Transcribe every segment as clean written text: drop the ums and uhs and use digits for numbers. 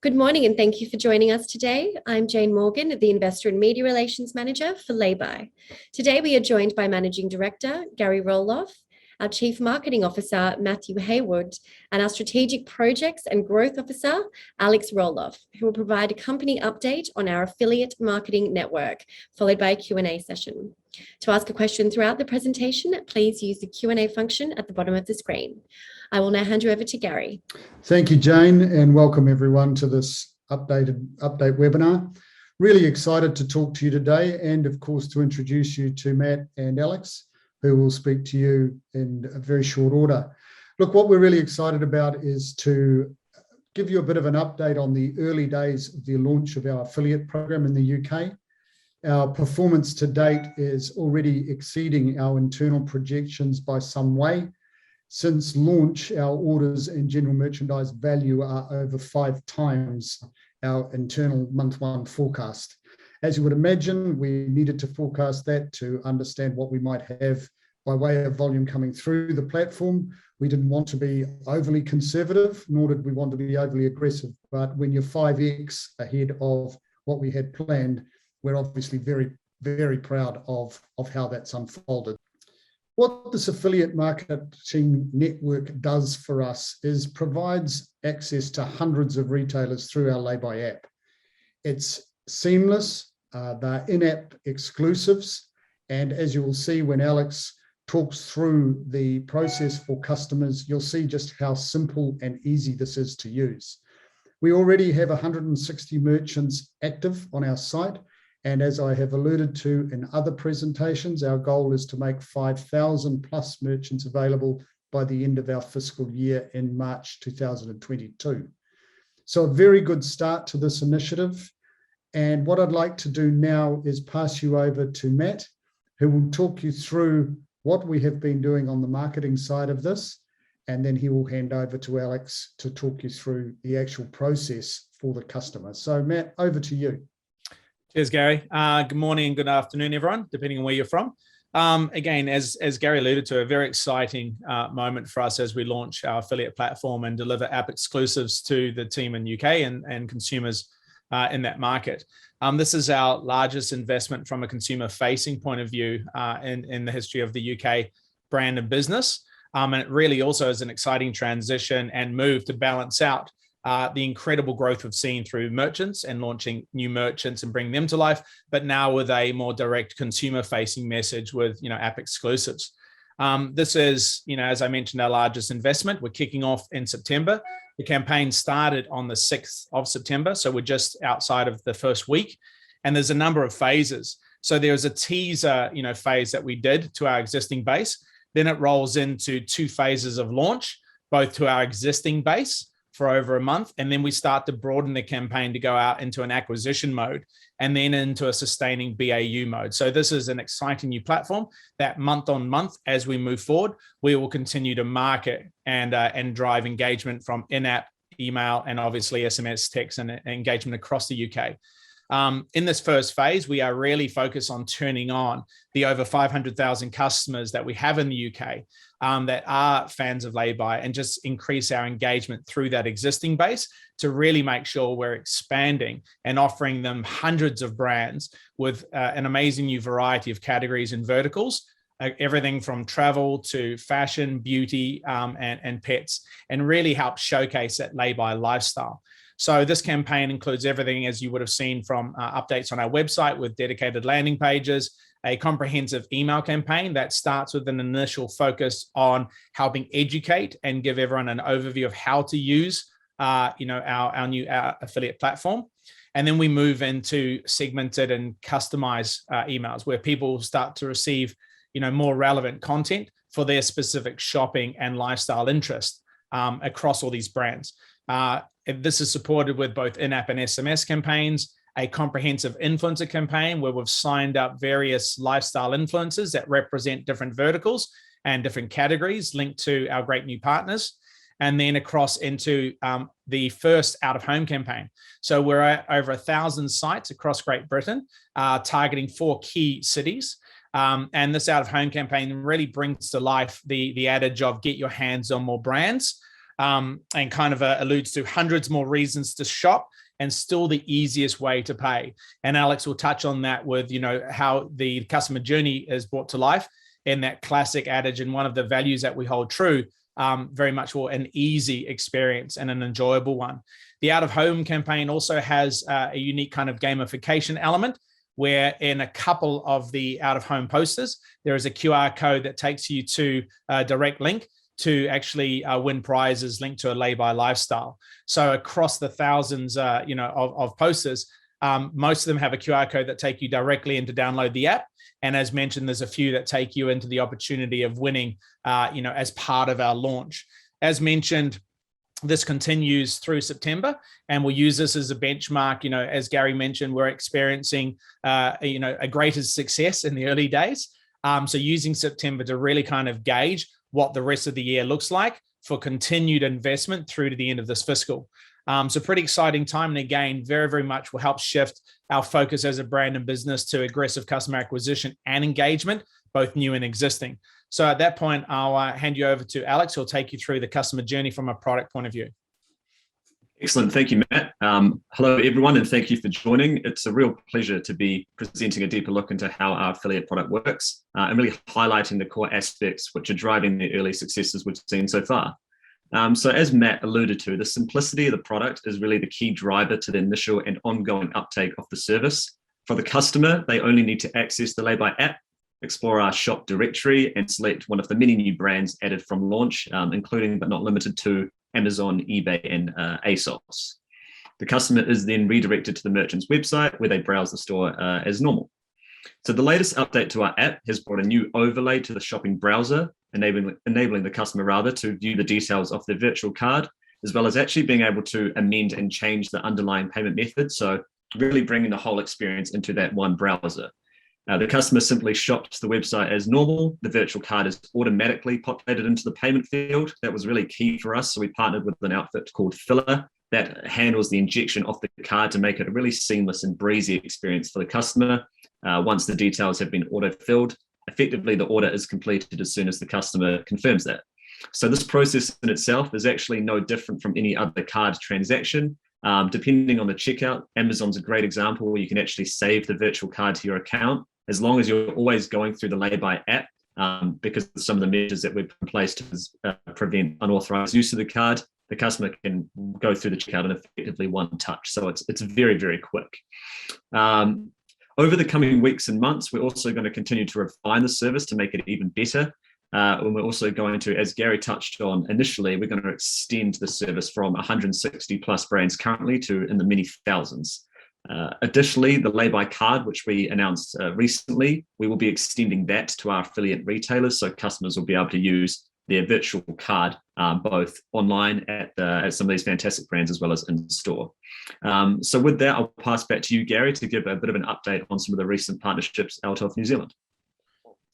Good morning and thank you for joining us today. I'm Jane Morgan, the Investor and Media Relations Manager for Laybuy. Today we are joined by Managing Director Gary Roloff, our Chief Marketing Officer Matthew Haywood, and our Strategic Projects and Growth Officer Alex Roloff, who will provide a company update on our affiliate marketing network, followed by a Q&A session. To ask a question throughout the presentation, please use the Q&A function at the bottom of the screen. I will now hand you over to Gary. Thank you, Jane, and welcome everyone to this update webinar. Really excited to talk to you today and, of course, to introduce you to Matt and Alex, who will speak to you in a very short order. Look, what we're really excited about is to give you a bit of an update on the early days of the launch of our affiliate program in the UK. Our performance to date is already exceeding our internal projections by some way. Since launch, our orders and general merchandise value are over 5 times our internal month one forecast. As you would imagine, we needed to forecast that to understand what we might have by way of volume coming through the platform. We didn't want to be overly conservative, nor did we want to be overly aggressive. But when you're 5x ahead of what we had planned, we're obviously very, very proud of how that's unfolded. What this affiliate marketing network does for us is provides access to hundreds of retailers through our Laybuy app. It's seamless, they're in-app exclusives, and as you will see when Alex talks through the process for customers, you'll see just how simple and easy this is to use. We already have 160 merchants active on our site, and as I have alluded to in other presentations, our goal is to make 5,000 plus merchants available by the end of our fiscal year in March 2022. So a very good start to this initiative. And what I'd like to do now is pass you over to Matt, who will talk you through what we have been doing on the marketing side of this, and then he will hand over to Alex to talk you through the actual process for the customer. So Matt, over to you. Cheers, Gary. Good morning and good afternoon, everyone, depending on where you're from. Again, as Gary alluded to, a very exciting moment for us as we launch our affiliate platform and deliver app exclusives to the team in UK and consumers in that market. This is our largest investment from a consumer-facing point of view in the history of the UK brand and business. And it really also is an exciting transition and move to balance out the incredible growth we've seen through merchants and launching new merchants and bringing them to life, but now with a more direct consumer-facing message with app exclusives. This is, as I mentioned, our largest investment. We're kicking off in September. The campaign started on the 6th of September, so we're just outside of the first week, and there's a number of phases. So there's a teaser, phase that we did to our existing base. Then it rolls into 2 phases of launch, both to our existing base for over a month, and then we start to broaden the campaign to go out into an acquisition mode and then into a sustaining BAU mode. So this is an exciting new platform that month on month, as we move forward, we will continue to market and drive engagement from in-app, email, and obviously SMS, text, and engagement across the UK. In this first phase, we are really focused on turning on the over 500,000 customers that we have in the UK that are fans of Laybuy and just increase our engagement through that existing base to really make sure we're expanding and offering them hundreds of brands with an amazing new variety of categories and verticals, everything from travel to fashion, beauty, and pets, and really help showcase that Laybuy lifestyle. So this campaign includes everything, as you would have seen from updates on our website with dedicated landing pages, a comprehensive email campaign that starts with an initial focus on helping educate and give everyone an overview of how to use our new affiliate platform. And then we move into segmented and customized emails where people start to receive more relevant content for their specific shopping and lifestyle interest across all these brands. This is supported with both in-app and SMS campaigns, a comprehensive influencer campaign where we've signed up various lifestyle influencers that represent different verticals and different categories linked to our great new partners, and then across into the first out-of-home campaign. So we're at over 1,000 sites across Great Britain, targeting 4 key cities. And this out-of-home campaign really brings to life the adage of get your hands on more brands. and kind of alludes to hundreds more reasons to shop and still the easiest way to pay. And Alex will touch on that with, how the customer journey is brought to life in that classic adage, and one of the values that we hold true, very much for an easy experience and an enjoyable one. The out of home campaign also has a unique kind of gamification element, where in a couple of the out of home posters, there is a QR code that takes you to a direct link to actually win prizes linked to a Laybuy lifestyle. So across the thousands, of posters, most of them have a QR code that take you directly in to download the app. And as mentioned, there's a few that take you into the opportunity of winning, as part of our launch. As mentioned, this continues through September, and we'll use this as a benchmark. As Gary mentioned, we're experiencing, a greater success in the early days. So using September to really kind of gauge what the rest of the year looks like for continued investment through to the end of this fiscal. So pretty exciting time. And again, very, very much will help shift our focus as a brand and business to aggressive customer acquisition and engagement, both new and existing. So at that point, I'll hand you over to Alex, who'll take you through the customer journey from a product point of view. Excellent. Thank you, Matt. Hello, everyone, and thank you for joining. It's a real pleasure to be presenting a deeper look into how our affiliate product works, and really highlighting the core aspects which are driving the early successes we've seen so far. So as Matt alluded to, the simplicity of the product is really the key driver to the initial and ongoing uptake of the service. For the customer, they only need to access the Laybuy app, explore our shop directory, and select one of the many new brands added from launch, including but not limited to Amazon, eBay, and ASOS. The customer is then redirected to the merchant's website, where they browse the store as normal. So the latest update to our app has brought a new overlay to the shopping browser, enabling the customer to view the details of their virtual card, as well as actually being able to amend and change the underlying payment method. So really bringing the whole experience into that one browser. The customer simply shops the website as normal. The virtual card is automatically populated into the payment field. That was really key for us. So we partnered with an outfit called Filler that handles the injection of the card to make it a really seamless and breezy experience for the customer. Once the details have been auto-filled, effectively the order is completed as soon as the customer confirms that. So this process in itself is actually no different from any other card transaction. Depending on the checkout, Amazon's a great example where you can actually save the virtual card to your account, as long as you're always going through the Laybuy app, because some of the measures that we've put in place to prevent unauthorized use of the card, the customer can go through the checkout in effectively one touch. So it's very, very quick. Over the coming weeks and months, we're also going to continue to refine the service to make it even better. And we're also going to, as Gary touched on initially, we're going to extend the service from 160 plus brands currently to in the many thousands. Additionally, the Laybuy card, which we announced recently, we will be extending that to our affiliate retailers, so customers will be able to use their virtual card both online at some of these fantastic brands as well as in store. So with that, I'll pass back to you, Gary, to give a bit of an update on some of the recent partnerships out of New Zealand.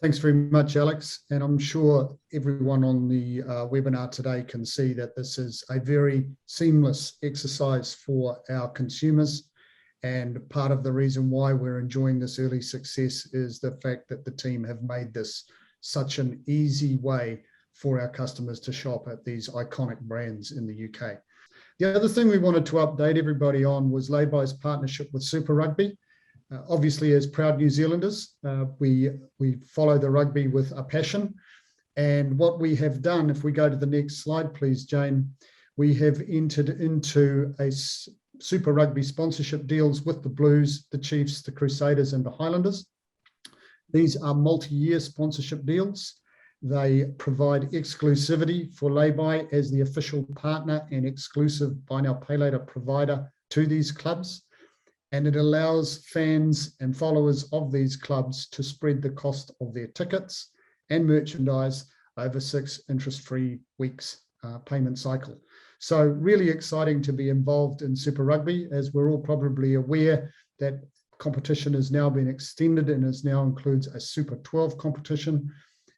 Thanks very much, Alex. And I'm sure everyone on the webinar today can see that this is a very seamless exercise for our consumers. And part of the reason why we're enjoying this early success is the fact that the team have made this such an easy way for our customers to shop at these iconic brands in the UK. The other thing we wanted to update everybody on was Laybuy's partnership with Super Rugby. Obviously, as proud New Zealanders, we follow the rugby with a passion. And what we have done, if we go to the next slide, please, Jane, we have entered into a Super Rugby sponsorship deals with the Blues, the Chiefs, the Crusaders, and the Highlanders. These are multi-year sponsorship deals. They provide exclusivity for Laybuy as the official partner and exclusive buy now, pay later provider to these clubs. And it allows fans and followers of these clubs to spread the cost of their tickets and merchandise over 6 interest-free weeks payment cycle. So really exciting to be involved in Super Rugby, as we're all probably aware that competition has now been extended and now includes a Super 12 competition.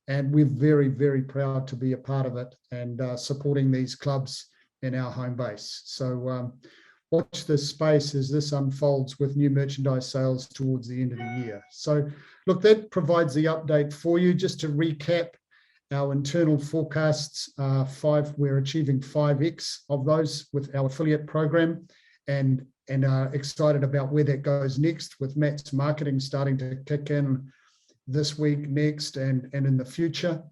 And we're very, very proud to be a part of it and supporting these clubs in our home base. So watch this space as this unfolds with new merchandise sales towards the end of the year. So look, that provides the update for you. Just to recap, Our internal forecasts are we're achieving 5x of those with our affiliate program, and are excited about where that goes next, with Matt's marketing starting to kick in this week, next, and in the future.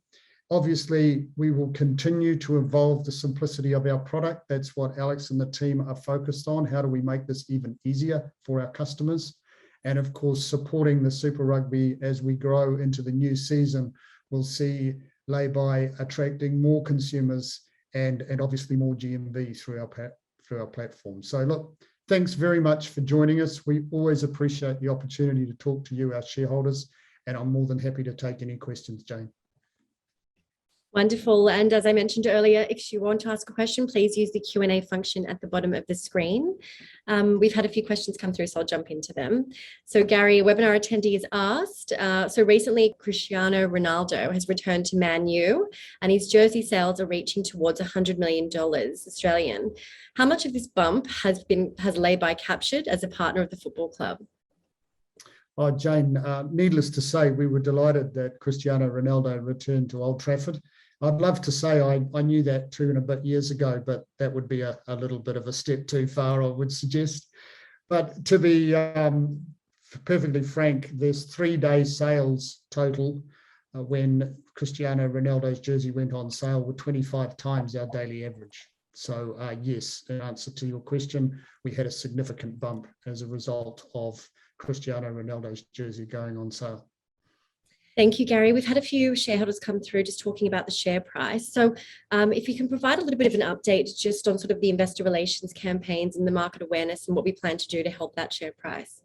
Obviously, we will continue to evolve the simplicity of our product. That's what Alex and the team are focused on. How do we make this even easier for our customers? And of course, supporting the Super Rugby as we grow into the new season, we'll see Laybuy attracting more consumers and obviously more GMV through our platform. So look, thanks very much for joining us. We always appreciate the opportunity to talk to you, our shareholders, and I'm more than happy to take any questions, Jane. Wonderful. And as I mentioned earlier, if you want to ask a question, please use the Q&A function at the bottom of the screen. We've had a few questions come through, so I'll jump into them. So Gary, a webinar attendee has asked, so recently Cristiano Ronaldo has returned to Man U and his jersey sales are reaching towards $100 million Australian. How much of this bump has Laybuy captured as a partner of the football club? Oh, Jane, needless to say, we were delighted that Cristiano Ronaldo returned to Old Trafford. I'd love to say I knew that 2 and a bit years ago, but that would be a little bit of a step too far, I would suggest. But to be perfectly frank, there's 3 days sales total when Cristiano Ronaldo's jersey went on sale with 25 times our daily average. So yes, in answer to your question, we had a significant bump as a result of Cristiano Ronaldo's jersey going on sale. Thank you, Gary. We've had a few shareholders come through just talking about the share price. So if you can provide a little bit of an update just on sort of the investor relations campaigns and the market awareness and what we plan to do to help that share price.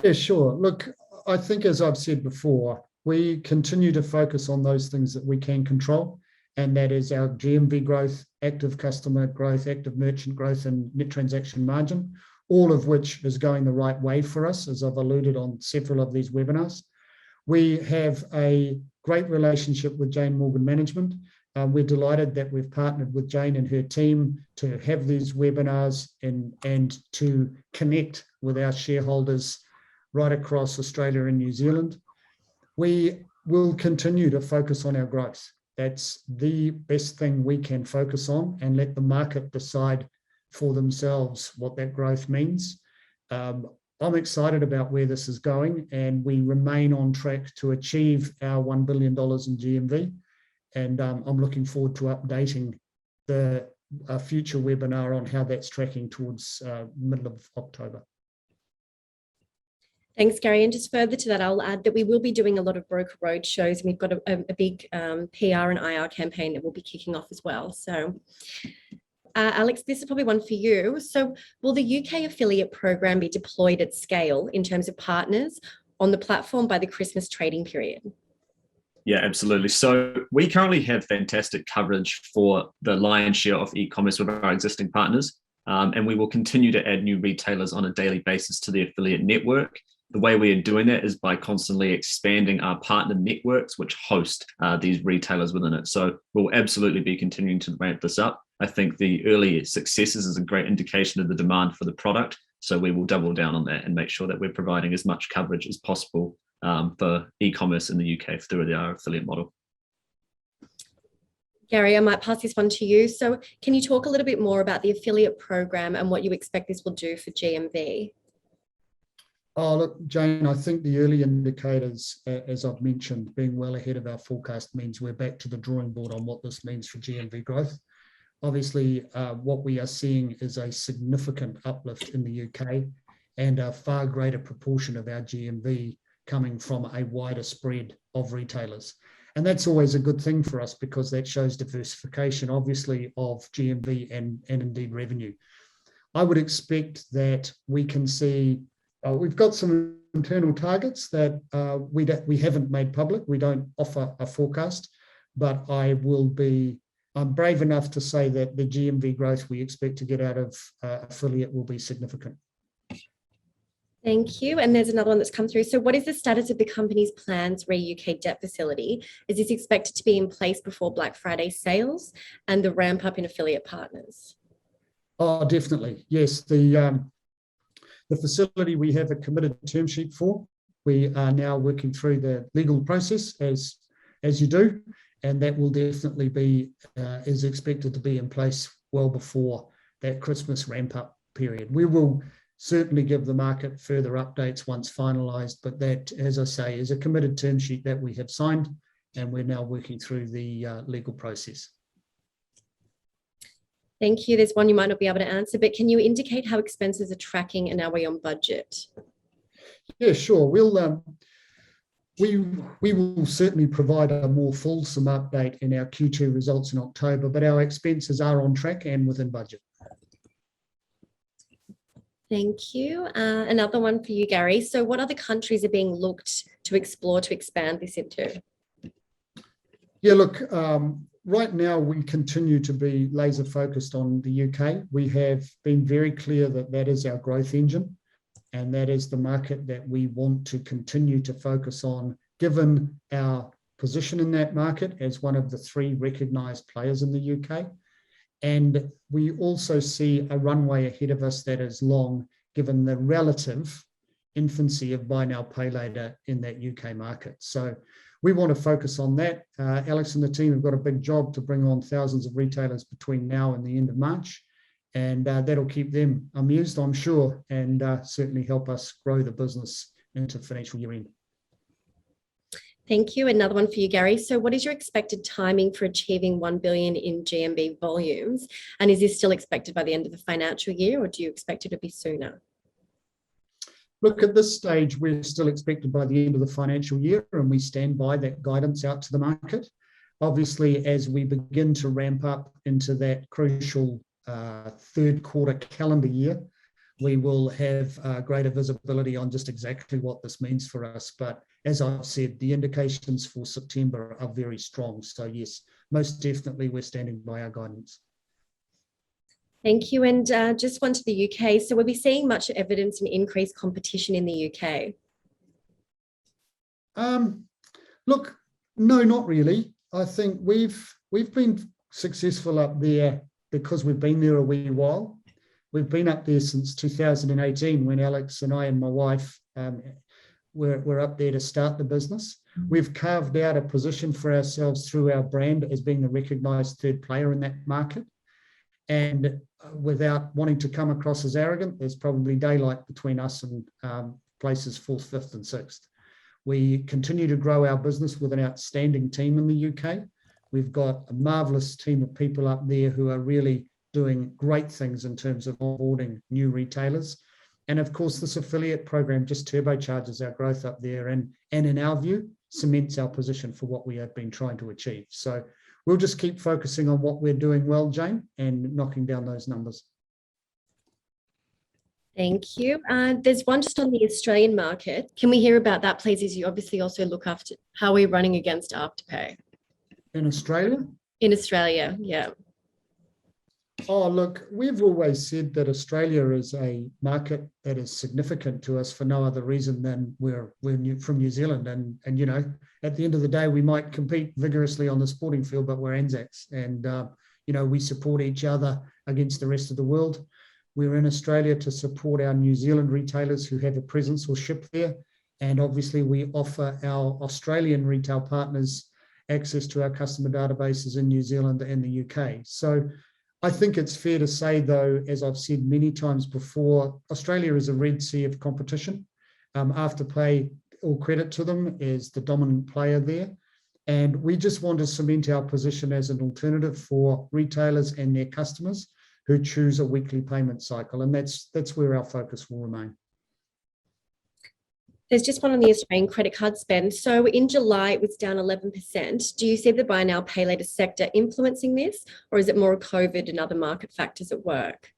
Yeah, sure. Look, I think as I've said before, we continue to focus on those things that we can control, and that is our GMV growth, active customer growth, active merchant growth, and net transaction margin, all of which is going the right way for us, as I've alluded on several of these webinars. We have a great relationship with Jane Morgan Management. We're delighted that we've partnered with Jane and her team to have these webinars and to connect with our shareholders right across Australia and New Zealand. We will continue to focus on our growth. That's the best thing we can focus on, and let the market decide for themselves what that growth means. I'm excited about where this is going, and we remain on track to achieve our $1 billion in GMV. And I'm looking forward to updating a future webinar on how that's tracking towards middle of October. Thanks, Gary. And just further to that, I'll add that we will be doing a lot of broker road shows, and we've got a big PR and IR campaign that will be kicking off as well. So Alex, this is probably one for you. So will the UK affiliate program be deployed at scale in terms of partners on the platform by the Christmas trading period? Yeah, absolutely. So we currently have fantastic coverage for the lion's share of e-commerce with our existing partners, and we will continue to add new retailers on a daily basis to the affiliate network. The way we are doing that is by constantly expanding our partner networks, which host these retailers within it. So we'll absolutely be continuing to ramp this up. I think the early successes is a great indication of the demand for the product. So we will double down on that and make sure that we're providing as much coverage as possible for e-commerce in the UK through our affiliate model. Gary, I might pass this one to you. So can you talk a little bit more about the affiliate program and what you expect this will do for GMV? Oh, look, Jane, I think the early indicators, as I've mentioned, being well ahead of our forecast means we're back to the drawing board on what this means for GMV growth. Obviously, what we are seeing is a significant uplift in the UK and a far greater proportion of our GMV coming from a wider spread of retailers. And that's always a good thing for us because that shows diversification, obviously, of GMV and indeed revenue. I would expect that we can see, we've got some internal targets that we haven't made public. We don't offer a forecast, but I'm brave enough to say that the GMV growth we expect to get out of affiliate will be significant. Thank you. And there's another one that's come through. So what is the status of the company's plans re UK debt facility? Is this expected to be in place before Black Friday sales and the ramp up in affiliate partners? Oh, definitely. Yes. The facility we have a committed term sheet for. We are now working through the legal process as you do. and that will definitely be, is expected to be in place well before that Christmas ramp-up period. We will certainly give the market further updates once finalised, but that, as I say, is a committed term sheet that we have signed, and we're now working through the legal process. Thank you. There's one you might not be able to answer, but can you indicate how expenses are tracking and are we on budget? Yeah, sure. We will certainly provide a more fulsome update in our Q2 results in October, but our expenses are on track and within budget. Thank you. Another one for you, Gary. So what other countries are being looked to explore to expand this into? Yeah, look, right now we continue to be laser focused on the UK. We have been very clear that that is our growth engine, and that is the market that we want to continue to focus on, given our position in that market as one of the 3 recognised players in the UK. And we also see a runway ahead of us that is long, given the relative infancy of buy now, pay later in that UK market. So we want to focus on that. Alex and the team have got a big job to bring on thousands of retailers between now and the end of March. And that'll keep them amused, I'm sure, and certainly help us grow the business into financial year end. Thank you. Another one for you, Gary. So what is your expected timing for achieving 1 billion in GMV volumes? And is this still expected by the end of the financial year, or do you expect it to be sooner? Look, at this stage, we're still expected by the end of the financial year, and we stand by that guidance out to the market. Obviously, as we begin to ramp up into that crucial third quarter calendar year, we will have greater visibility on just exactly what this means for us. But as I've said, the indications for September are very strong. So yes, most definitely we're standing by our guidance. Thank you. And just one to the UK. So we'll be seeing much evidence in increased competition in the UK. Look, no, not really. I think we've been successful up there because we've been there a wee while. We've been up there since 2018 when Alex and I and my wife were up there to start the business. We've carved out a position for ourselves through our brand as being a recognised third player in that market. And without wanting to come across as arrogant, there's probably daylight between us and places 4th, 5th and 6th. We continue to grow our business with an outstanding team in the UK. We've got a marvellous team of people up there who are really doing great things in terms of onboarding new retailers. And of course, this affiliate program just turbocharges our growth up there and in our view, cements our position for what we have been trying to achieve. So we'll just keep focusing on what we're doing well, Jane, and knocking down those numbers. Thank you. There's one just on the Australian market. Can we hear about that, please? As you obviously also look after how we're running against Afterpay. In Australia? In Australia, yeah. Oh, look, we've always said that Australia is a market that is significant to us for no other reason than we're from New Zealand. And you know, at the end of the day, we might compete vigorously on the sporting field, but we're Anzacs. And, you know, we support each other against the rest of the world. We're in Australia to support our New Zealand retailers who have a presence or ship there. And obviously, we offer our Australian retail partners access to our customer databases in New Zealand and the UK. So I think it's fair to say, though, as I've said many times before, Australia is a red sea of competition. Afterpay, all credit to them, is the dominant player there. And we just want to cement our position as an alternative for retailers and their customers who choose a weekly payment cycle. And that's where our focus will remain. There's just one on the Australian credit card spend. So in July, it was down 11%. Do you see the buy now, pay later sector influencing this, or is it more COVID and other market factors at work?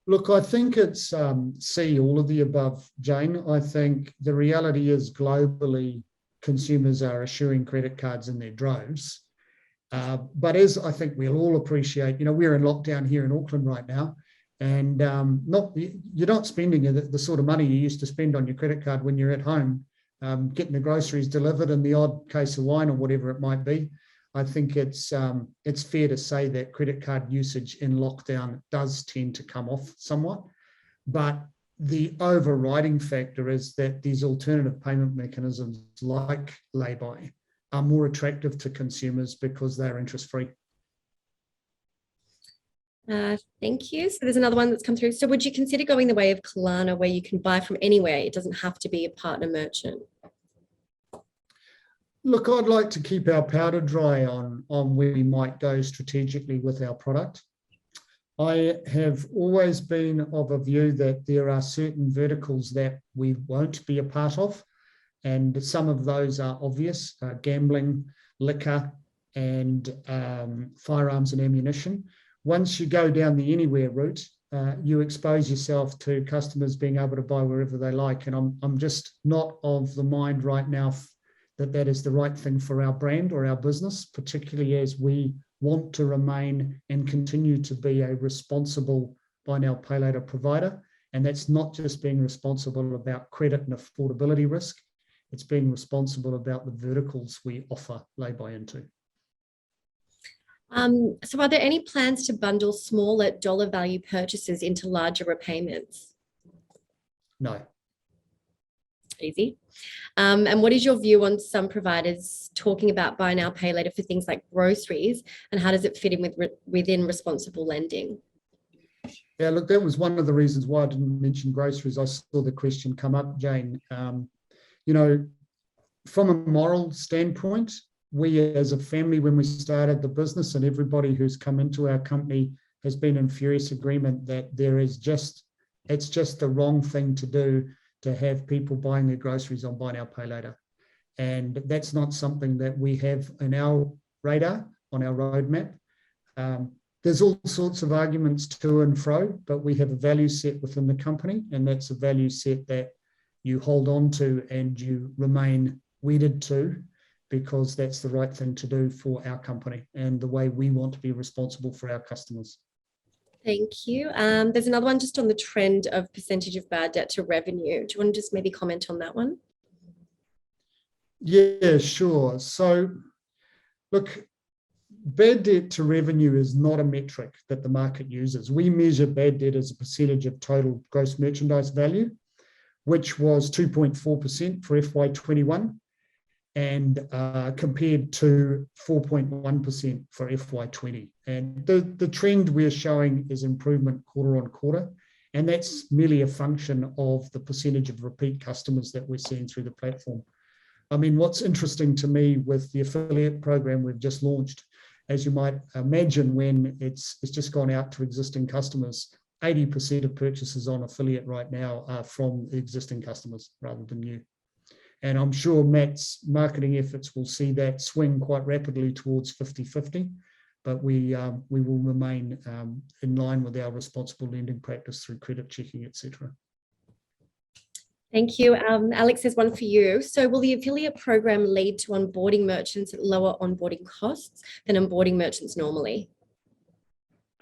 Look, I think it's C, all of the above, Jane. I think the reality is globally, consumers are issuing credit cards in their droves. But as I think we'll all appreciate, you know, we're in lockdown here in Auckland right now. And you're not spending the sort of money you used to spend on your credit card when you're at home, getting the groceries delivered and the odd case of wine or whatever it might be. I think it's fair to say that credit card usage in lockdown does tend to come off somewhat. But the overriding factor is that these alternative payment mechanisms like Laybuy are more attractive to consumers because they're interest-free. Thank you. So there's another one that's come through. So would you consider going the way of Kalana, where you can buy from anywhere? It doesn't have to be a partner merchant. Look, I'd like to keep our powder dry on where we might go strategically with our product. I have always been of a view that there are certain verticals that we won't be a part of, and some of those are obvious: gambling, liquor, and firearms and ammunition. Once you go down the anywhere route, you expose yourself to customers being able to buy wherever they like. And I'm just not of the mind right now that that is the right thing for our brand or our business, particularly as we want to remain and continue to be a responsible buy now, pay later provider. And that's not just being responsible about credit and affordability risk, it's being responsible about the verticals we offer Laybuy into. So are there any plans to bundle smaller dollar value purchases into larger repayments? No. Easy. And what is your view on some providers talking about buy now, pay later for things like groceries, and how does it fit in within responsible lending? Yeah, look, that was one of the reasons why I didn't mention groceries. I saw the question come up, Jane. You know, from a moral standpoint, we as a family, when we started the business, and everybody who's come into our company has been in furious agreement that it's just the wrong thing to do to have people buying their groceries on buy now, pay later. And that's not something that we have in our radar, on our roadmap. There's all sorts of arguments to and fro, but we have a value set within the company, and that's a value set that you hold on to and you remain wedded to, because that's the right thing to do for our company and the way we want to be responsible for our customers. Thank you. There's another one just on the trend of percentage of bad debt to revenue. Do you want to just maybe comment on that one? Yeah, sure. So look, bad debt to revenue is not a metric that the market uses. We measure bad debt as a percentage of total gross merchandise value, which was 2.4% for FY21 and compared to 4.1% for FY20. And the trend we're showing is improvement quarter on quarter. And that's merely a function of the percentage of repeat customers that we're seeing through the platform. I mean, what's interesting to me with the affiliate program we've just launched, as you might imagine, when it's just gone out to existing customers, 80% of purchases on affiliate right now are from existing customers rather than new. And I'm sure Matt's marketing efforts will see that swing quite rapidly towards 50-50, but we will remain in line with our responsible lending practice through credit checking, etc. Thank you. Alex, there's one for you. So will the affiliate program lead to onboarding merchants at lower onboarding costs than onboarding merchants normally?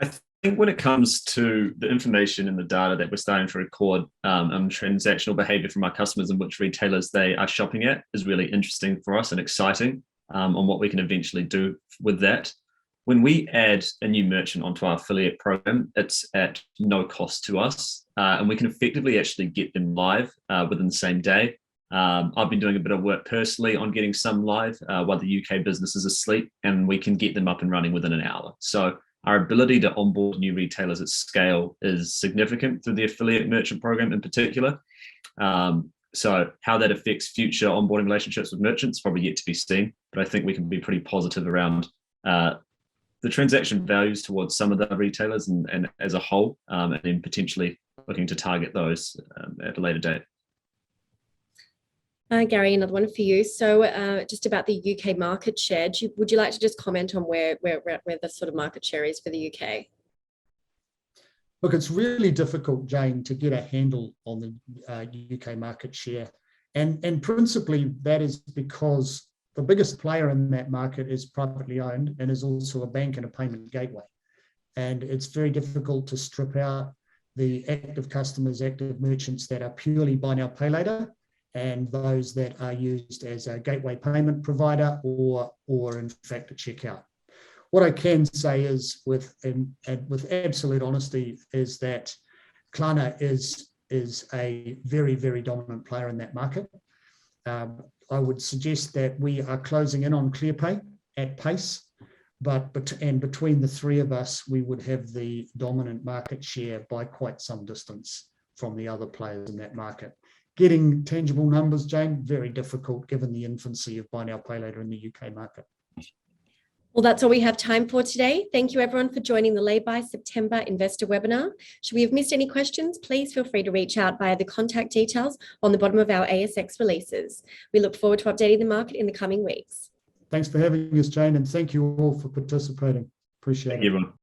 I think when it comes to the information and the data that we're starting to record on transactional behavior from our customers and which retailers they are shopping at is really interesting for us and exciting on what we can eventually do with that. When we add a new merchant onto our affiliate program, it's at no cost to us, and we can effectively actually get them live within the same day. I've been doing a bit of work personally on getting some live while the UK business is asleep, and we can get them up and running within an hour. So our ability to onboard new retailers at scale is significant through the affiliate merchant program in particular. So how that affects future onboarding relationships with merchants probably yet to be seen, but I think we can be pretty positive around the transaction values towards some of the retailers and as a whole, and then potentially looking to target those at a later date. Gary, another one for you. So just about the UK market share, would you like to just comment on where the sort of market share is for the UK? Look, it's really difficult, Jane, to get a handle on the UK market share. And principally that is because the biggest player in that market is privately owned and is also a bank and a payment gateway. And it's very difficult to strip out the active customers, active merchants that are purely buy now, pay later, and those that are used as a gateway payment provider or in fact a checkout. What I can say is with absolute honesty is that Klarna is a very, very dominant player in that market. I would suggest that we are closing in on ClearPay at pace, but between the three of us, we would have the dominant market share by quite some distance from the other players in that market. Getting tangible numbers, Jane, very difficult given the infancy of buy now, pay later in the UK market. Well, that's all we have time for today. Thank you everyone for joining the Laybuy September investor webinar. Should we have missed any questions, please feel free to reach out via the contact details on the bottom of our ASX releases. We look forward to updating the market in the coming weeks. Thanks for having us, Jane, and thank you all for participating. Appreciate it. Thank you, everyone.